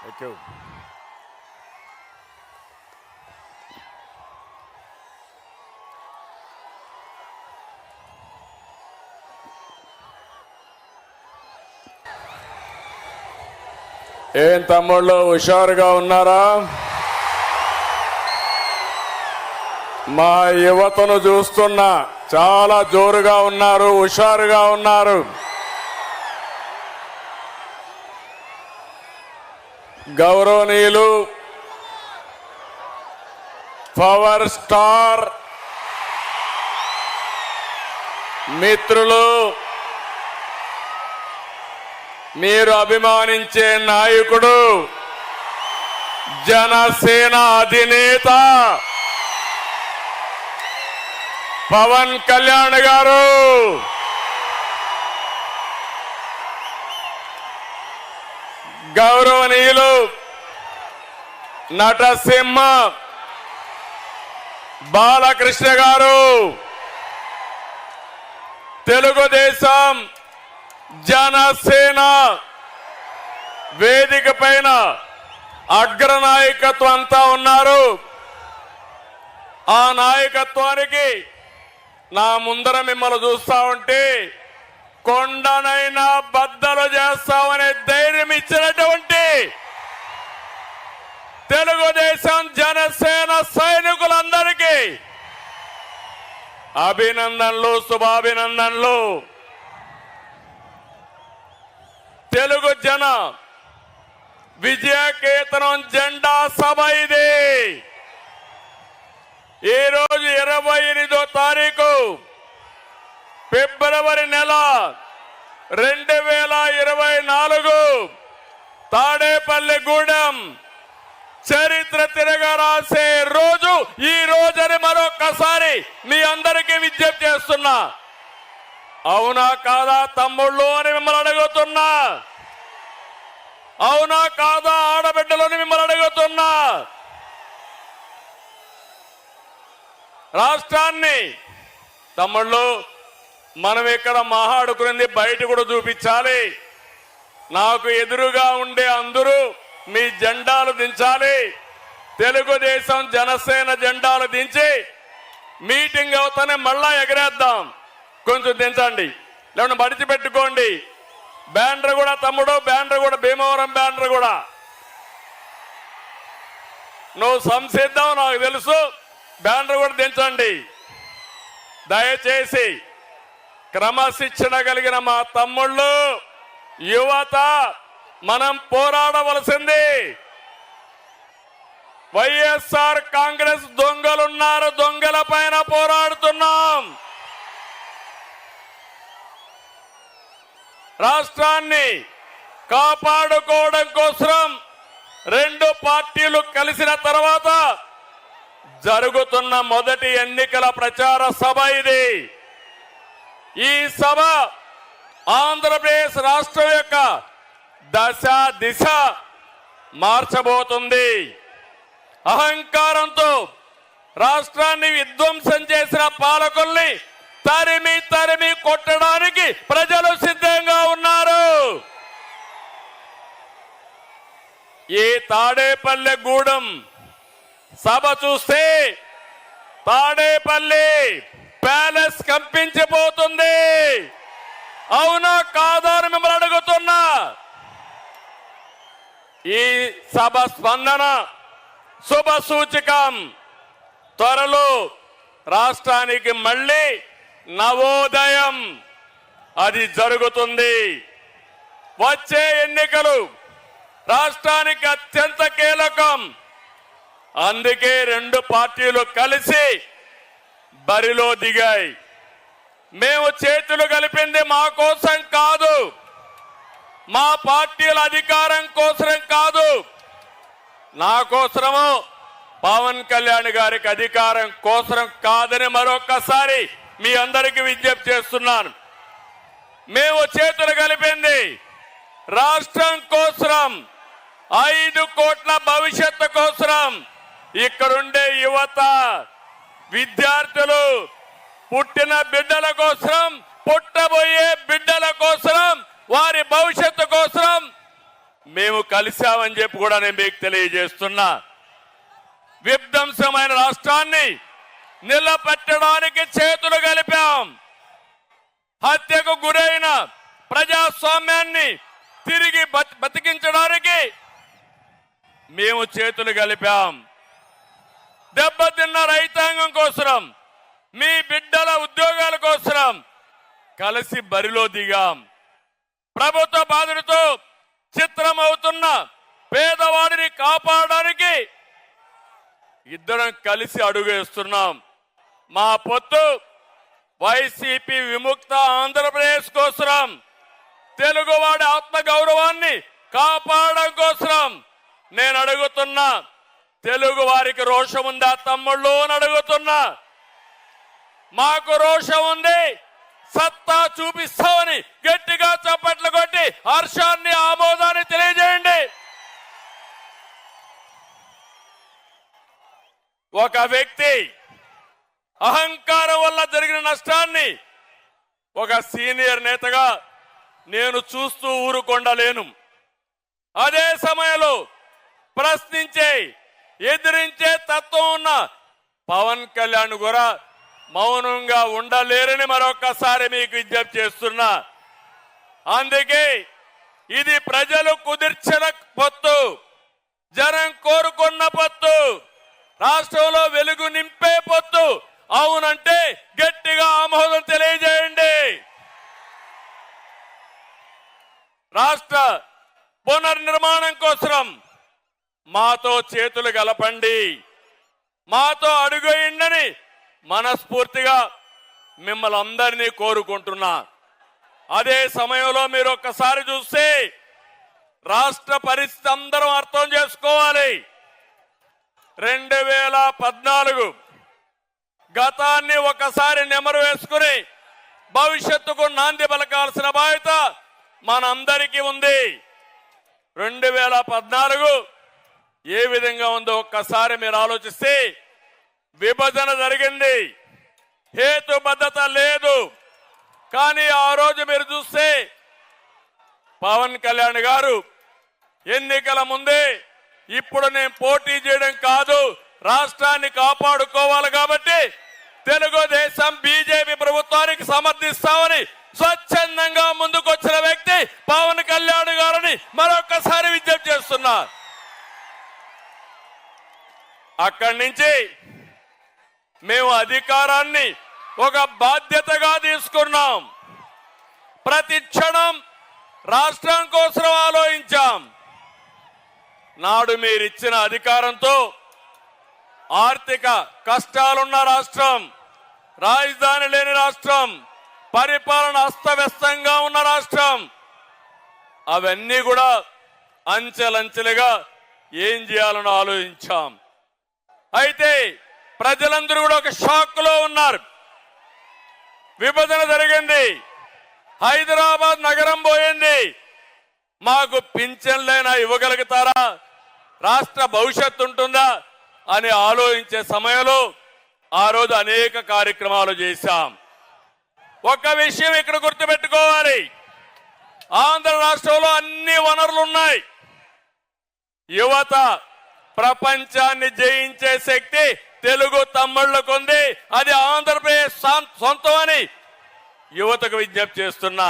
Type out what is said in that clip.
Thank you. ఏం తమ్ముళ్ళు హుషారుగా ఉన్నారా? మా యువతను చూస్తున్నా చాలా జోరుగా ఉన్నారు, హుషారుగా ఉన్నారు. గౌరవనీయులు పవర్ స్టార్ మిత్రులు, మీరు అభిమానించే నాయకుడు, జనసేన అధినేత పవన్ కళ్యాణ్ గారు, గౌరవనీయులు నటసింహ బాలకృష్ణ గారు, తెలుగుదేశం జనసేన వేదిక పైన అగ్రనాయకత్వం అంతా ఉన్నారు. ఆ నాయకత్వానికి నా ముందర మిమ్మల్ని చూస్తా ఉంటే కొండనైనా బద్దలు చేస్తామనే ధైర్యం ఇచ్చినటువంటి తెలుగుదేశం జనసేన సైనికులందరికీ అభినందనలు, శుభాభినందనలు. తెలుగు జన విజయకేతనం జెండా సభ ఇది. ఈ రోజు 28వ తారీఖు ఫిబ్రవరి నెల 2024 తాడేపల్లిగూడెం చరిత్ర తిరగరాసే రోజు ఈ రోజని మరొక్కసారి మీ అందరికీ విజ్ఞప్తి చేస్తున్నా. అవునా కాదా తమ్ముళ్ళు అని మిమ్మల్ని అడుగుతున్నా. అవునా కాదా ఆడబిడ్డలని మిమ్మల్ని అడుగుతున్నా. రాష్ట్రాన్ని తమ్ముళ్ళు మనం ఇక్కడ మాట్లాడుకునేది బయట కూడా చూపించాలి. నాకు ఎదురుగా ఉండే అందరూ మీ జెండాలు దించాలి. తెలుగుదేశం జనసేన జెండాలు దించి మీటింగ్ అవుతానే మళ్ళా ఎగరేద్దాం. కొంచెం దించండి, లేకుంటే మడిచి పెట్టుకోండి. బ్యానర్ కూడా తమ్ముడు, బ్యానర్ కూడా భీమవరం బ్యానర్ కూడా నువ్వు సంసిద్ధం నాకు తెలుసు. బ్యానర్ కూడా దించండి దయచేసి. క్రమశిక్షణ కలిగిన మా తమ్ముళ్ళు, యువత మనం పోరాడవలసింది. వైఎస్ఆర్ కాంగ్రెస్ దొంగలున్నారు, దొంగల పైన పోరాడుతున్నాం. రాష్ట్రాన్ని కాపాడుకోవడం కోసం రెండు పార్టీలు కలిసిన తర్వాత జరుగుతున్న మొదటి ఎన్నికల ప్రచార సభ ఇది. ఈ సభ ఆంధ్రప్రదేశ్ రాష్ట్రం యొక్క దశ దిశ మార్చబోతుంది. అహంకారంతో రాష్ట్రాన్ని విధ్వంసం చేసిన పాలకుల్ని తరిమి తరిమి కొట్టడానికి ప్రజలు సిద్ధంగా ఉన్నారు. ఈ తాడేపల్లిగూడెం సభ చూస్తే తాడేపల్లి ప్యాలెస్ కంపించిపోతుంది. అవునా కాదా అని మిమ్మల్ని అడుగుతున్నా. ఈ సభ స్పందన శుభ సూచకం. త్వరలో రాష్ట్రానికి మళ్ళీ నవోదయం అది జరుగుతుంది. వచ్చే ఎన్నికలు రాష్ట్రానికి అత్యంత కీలకం. అందుకే రెండు పార్టీలు కలిసి బరిలో దిగాయి. మేము చేతులు కలిపింది మా కోసం కాదు, మా పార్టీల అధికారం కోసం కాదు, నా కోసము పవన్ కళ్యాణ్ గారికి అధికారం కోసం కాదని మరొకసారి మీ అందరికీ విజ్ఞప్తి చేస్తున్నాను. మేము చేతులు కలిపింది రాష్ట్రం కోసం, 5 కోట్ల భవిష్యత్తు కోసం. ఇక్కడుండే యువత, విద్యార్థులు, పుట్టిన బిడ్డల కోసం, పుట్టబోయే బిడ్డల కోసం, వారి భవిష్యత్తు కోసం మేము కలిశామని చెప్పి కూడా నేను మీకు తెలియజేస్తున్నా. విధ్వంసమైన రాష్ట్రాన్ని నిలబెట్టడానికి చేతులు కలిపాం. హత్యకు గురైన ప్రజాస్వామ్యాన్ని తిరిగి బతికించడానికి మేము చేతులు కలిపాం. దెబ్బతిన్న రైతాంగం కోసం, మీ బిడ్డల ఉద్యోగాల కోసం కలిసి బరిలో దిగాం. ప్రభుత్వ బాధలతో చిత్రమవుతున్న పేదవాడిని కాపాడడానికి ఇద్దరం కలిసి అడుగేస్తున్నాం. మా పొత్తు వైసీపీ విముక్త ఆంధ్రప్రదేశ్ కోసం, తెలుగువాడి ఆత్మ గౌరవాన్ని కాపాడడం కోసం నేను అడుగుతున్నా. తెలుగు వారికి రోషం ఉందా తమ్ముళ్ళు అని అడుగుతున్నా. మాకు రోషం ఉంది, సత్తా చూపిస్తామని గట్టిగా చప్పట్లు కొట్టి హర్షాన్ని ఆమోదాన్ని తెలియజేయండి. ఒక వ్యక్తి అహంకారం వల్ల జరిగిన నష్టాన్ని ఒక సీనియర్ నేతగా నేను చూస్తూ ఊరుకొండలేను. అదే సమయంలో ప్రశ్నించే, ఎదిరించే తత్వం ఉన్న పవన్ కళ్యాణ్ కూడా మౌనంగా ఉండలేరని మరొకసారి మీకు విజ్ఞప్తి చేస్తున్నా. అందుకే ఇది ప్రజలు కుదిర్చిన పొత్తు, జనం కోరుకున్న పొత్తు, రాష్ట్రంలో వెలుగు నింపే పొత్తు. అవునంటే గట్టిగా ఆమోదం తెలియజేయండి. రాష్ట్ర పునర్నిర్మాణం కోసం మాతో చేతులు కలపండి, మాతో అడుగేయండి మనస్ఫూర్తిగా మిమ్మల్ని అందరినీ కోరుకుంటున్నా. అదే సమయంలో మీరు ఒక్కసారి చూస్తే రాష్ట్ర పరిస్థితి అందరం అర్థం చేసుకోవాలి. 2014 గతాన్ని ఒకసారి నెమరు వేసుకుని భవిష్యత్తుకు నాంది పలకాల్సిన బాధ్యత మనందరికీ ఉంది. 2014 ఏ విధంగా ఉందో ఒక్కసారి మీరు ఆలోచిస్తే, విభజన జరిగింది, హేతుబద్ధత లేదు. కానీ ఆ రోజు మీరు చూస్తే పవన్ కళ్యాణ్ గారు ఎన్నికల ముందే ఇప్పుడు నేను పోటీ చేయడం కాదు, రాష్ట్రాన్ని కాపాడుకోవాలి కాబట్టి తెలుగుదేశం బీజేపీ ప్రభుత్వానికి సమర్థిస్తామని స్వచ్ఛందంగా ముందుకొచ్చిన వ్యక్తి పవన్ కళ్యాణ్ గారిని మరొకసారి విజ్ఞప్తి చేస్తున్నా. అక్కడి నుంచి మేము అధికారాన్ని ఒక బాధ్యతగా తీసుకున్నాం. ప్రతి క్షణం రాష్ట్రం కోసం ఆలోచించాం. నాడు మీరిచ్చిన అధికారంతో ఆర్థిక కష్టాలున్న రాష్ట్రం, రాజధాని లేని రాష్ట్రం, పరిపాలన అస్తవ్యస్తంగా ఉన్న రాష్ట్రం, అవన్నీ కూడా అంచెలంచెలుగా ఏం చేయాలని ఆలోచించాం. అయితే ప్రజలందరూ కూడా ఒక షాక్ లో ఉన్నారు. విభజన జరిగింది, హైదరాబాద్ నగరం పోయింది, మాకు పింఛన్లైనా ఇవ్వగలుగుతారా, రాష్ట్ర భవిష్యత్తు ఉంటుందా అని ఆలోచించే సమయంలో ఆ రోజు అనేక కార్యక్రమాలు చేశాం. ఒక విషయం ఇక్కడ గుర్తుపెట్టుకోవాలి, ఆంధ్ర రాష్ట్రంలో అన్ని వనరులు ఉన్నాయి. యువత ప్రపంచాన్ని జయించే శక్తి తెలుగు తమ్ముళ్లకు ఉంది. అది ఆంధ్రప్రదేశ్ సొంతం అని యువతకు విజ్ఞప్తి చేస్తున్నా.